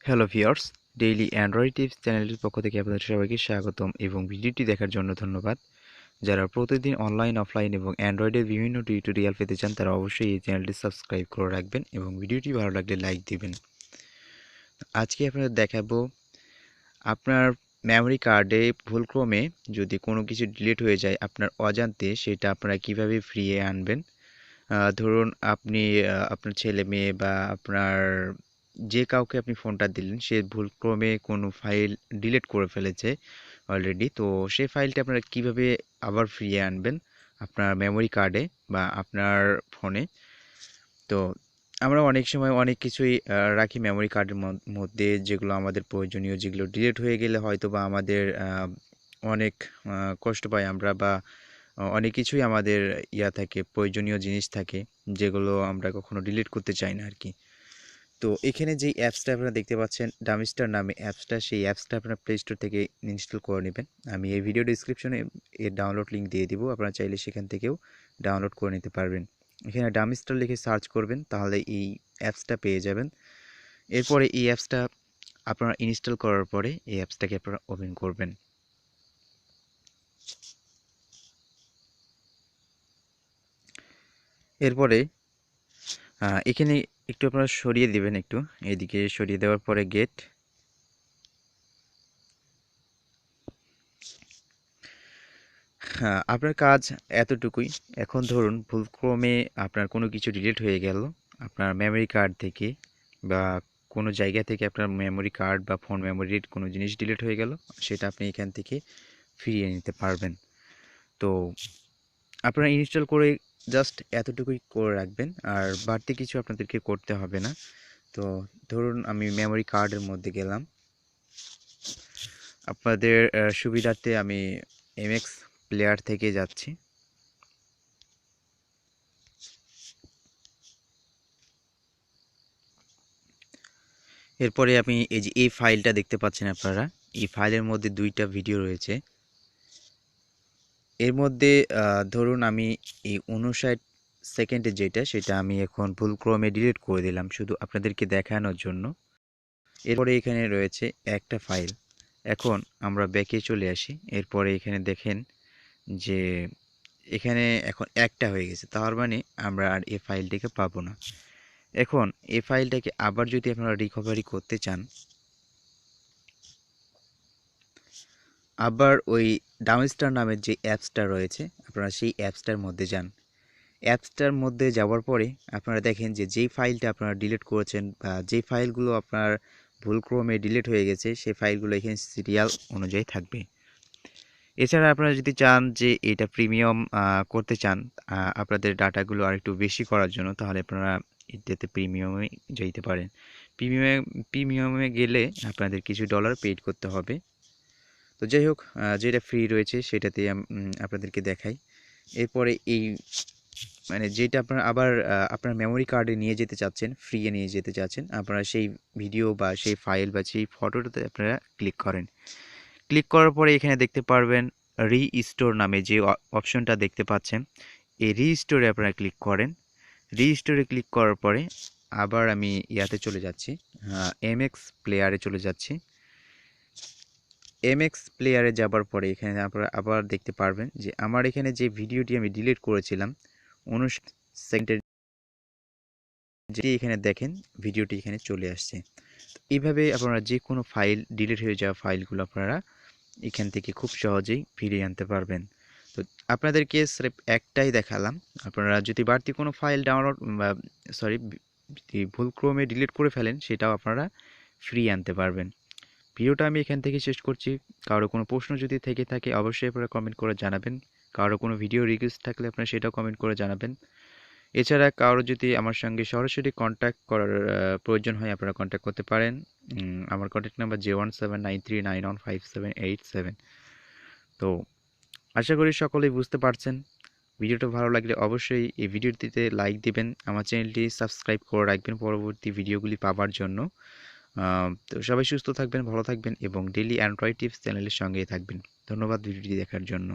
Hello viewers, daily Android tips চ্যানেলের পক্ষ থেকে আপনাদের সবাইকে স্বাগতম এবং ভিডিওটি দেখার জন্য ধন্যবাদ। যারা প্রতিদিন অনলাইন, অফলাইন এবং অ্যান্ড্রয়েডের বিভিন্ন টিউটোরিয়াল পেতে চান তারা অবশ্যই এই চ্যানেলটি সাবস্ক্রাইব করে রাখবেন এবং ভিডিওটি ভালো লাগলে লাইক দিবেন। আজকে আপনাদের দেখাবো আপনার মেমরি কার্ডে ভুলক্রমে যদি কোনো কিছু ডিলিট হয়ে যায় আপনার অজান্তে, সেটা আপনারা কিভাবে ফিরিয়ে আনবেন। ধরুন আপনি আপনার ছেলে মেয়ে বা আপনার যে কাউকে আপনি ফোনটা দিলেন সে ভুলক্রমে কোনো ফাইল ডিলিট করে ফেলেছে অলরেডি, তো সেই ফাইলটা আপনারা কিভাবে আবার ফিরিয়ে আনবেন আপনার মেমরি কার্ডে বা আপনার ফোনে। তো আমরা অনেক সময় অনেক কিছুই রাখি মেমরি কার্ডের মধ্যে, যেগুলো আমাদের প্রয়োজনীয়, যেগুলো ডিলিট হয়ে গেলে হয়তো বা আমাদের অনেক কষ্ট পাই আমরা, বা অনেক কিছুই আমাদের থাকে, প্রয়োজনীয় জিনিস থাকে যেগুলো আমরা কখনো ডিলিট করতে চাই না আর কি। তো এখানে যেই অ্যাপসটা আপনারা দেখতে পাচ্ছেন ডামিস্টার নামে অ্যাপসটা, সেই অ্যাপসটা আপনারা প্লে স্টোর থেকে ইনস্টল করে নেবেন। আমি এই ভিডিও ডিসক্রিপশনে এর ডাউনলোড লিঙ্ক দিয়ে দিব, আপনারা চাইলে সেখান থেকেও ডাউনলোড করে নিতে পারবেন। এখানে ডামিস্টার লিখে সার্চ করবেন, তাহলে এই অ্যাপসটা পেয়ে যাবেন। এরপরে এই অ্যাপসটা আপনারা ইনস্টল করার পরে এই অ্যাপসটাকে আপনারা ওপেন করবেন। এরপরে এখানে একটু আপনারা সরিয়ে দিবেন, একটু এইদিকে সরিয়ে দেওয়ার পরে গেট। হ্যাঁ, আপনার কাজ এতটুকুই। এখন ধরুন ভুলক্রমে আপনার কোনো কিছু ডিলিট হয়ে গেল আপনার মেমরি কার্ড থেকে, বা কোনো জায়গা থেকে আপনার মেমরি কার্ড বা ফোন মেমোরির কোনো জিনিস ডিলিট হয়ে গেল, সেটা আপনি এখান থেকে ফিরিয়ে নিতে পারবেন। তো আপনারা ইনস্টল করে জাস্ট এতটুকুই করে রাখবেন, আর বাড়তি কিছু আপনাদেরকে করতে হবে না। তো ধরুন আমি মেমরি কার্ডের মধ্যে গেলাম, আপনাদের সুবিধার্থে আমি এমএক্স প্লেয়ার থেকে যাচ্ছি। এরপরে আমি এই যে এই ফাইলটা দেখতে পাচ্ছেন আপনারা, এই ফাইলের মধ্যে দুইটা ভিডিও রয়েছে। এর মধ্যে ধরুন আমি এই 59 সেকেন্ডের যেটা, সেটা আমি এখন ভুলক্রমে ডিলিট করে দিলাম শুধু আপনাদেরকে দেখানোর জন্য। এরপরে এখানে রয়েছে একটা ফাইল। এখন আমরা ব্যাকে চলে আসি। এরপরে এখানে দেখেন যে এখানে এখন একটা হয়ে গেছে, তার মানে আমরা আর এই ফাইলটাকে পাবো না। এখন এই ফাইলটাকে আবার যদি আপনারা রিকভারি করতে চান, আবার ওই ডাউনস্টার নামের যে অ্যাপসটা রয়েছে আপনারা সেই অ্যাপসটার মধ্যে যান। অ্যাপসটার মধ্যে যাওয়ার পরে আপনারা দেখেন যে যেই ফাইলটা আপনারা ডিলিট করেছেন বা যেই ফাইলগুলো আপনার ভুলক্রমে ডিলিট হয়ে গেছে, সেই ফাইলগুলো এখানে সিরিয়াল অনুযায়ী থাকবে। এছাড়া আপনারা যদি চান যে এটা প্রিমিয়াম করতে চান আপনাদের ডাটাগুলো আরেকটু বেশি করার জন্য, তাহলে আপনারা এটাতে প্রিমিয়ামে যেতে পারেন। প্রিমিয়ামে প্রিমিয়ামে গেলে আপনাদের কিছু ডলার পেইড করতে হবে। তো যাই হোক, যেটা ফ্রি রয়েছে সেটাতেই আপনাদেরকে দেখাই। এরপরে এই মানে যেটা আপনারা আবার আপনার মেমোরি কার্ডে নিয়ে যেতে চাচ্ছেন, ফ্রি এ নিয়ে যেতে চাচ্ছেন, আপনারা সেই ভিডিও বা সেই ফাইল বা সেই ফটোটাতে আপনারা ক্লিক করেন। ক্লিক করার পরে এখানে দেখতে পারবেন রিস্টোর নামে যে অপশনটা দেখতে পাচ্ছেন, এই রিস্টোরে আপনারা ক্লিক করেন। রিস্টোরে ক্লিক করার পরে আবার আমি ইয়াতে চলে যাচ্ছি, এমএক্স প্লেয়ারে চলে যাচ্ছি। এমএক্স প্লেয়ারে যাবার পরে এখানে আপনারা আবার দেখতে পারবেন যে আমার এখানে যে ভিডিওটি আমি ডিলিট করেছিলাম 59 সেকেন্ডের, যেটি এখানে দেখেন ভিডিওটি এখানে চলে আসছে। তো এইভাবে আপনারা যে কোনো ফাইল ডিলিট হয়ে যাওয়া ফাইলগুলো আপনারা এখান থেকে খুব সহজেই ফিরিয়ে আনতে পারবেন। তো আপনাদেরকে স্রেফ একটাই দেখালাম। আপনারা যদি বাড়তি কোনো ফাইল ডাউনলোড বা সরি ভুলক্রমে ডিলিট করে ফেলেন, সেটাও আপনারা ফিরিয়ে আনতে পারবেন। ভিডিওটা আমি এখান থেকে শেষ করছি। কারো কোনো প্রশ্ন যদি থেকে থাকে অবশ্যই আপনারা কমেন্ট করে জানাবেন। কারো কোনো ভিডিও রিকোয়েস্ট থাকলে আপনারা সেটাও কমেন্ট করে জানাবেন। এছাড়া কারো যদি আমার সঙ্গে সরাসরি কন্ট্যাক্ট করার প্রয়োজন হয় আপনারা কন্ট্যাক্ট করতে পারেন। আমার কন্ট্যাক্ট নাম্বার 01793915787। তো আশা করি সকলেই বুঝতে পারছেন। ভিডিওটা ভালো লাগলে অবশ্যই এই ভিডিওটিতে লাইক দিবেন, আমার চ্যানেলটি সাবস্ক্রাইব করে রাখবেন পরবর্তী ভিডিওগুলি পাওয়ার জন্য। তো সবাই সুস্থ থাকবেন, ভালো থাকবেন এবং ডেইলি অ্যান্ড্রয়েড টিপস চ্যানেলের সঙ্গেই থাকবেন। ধন্যবাদ ভিডিওটি দেখার জন্য।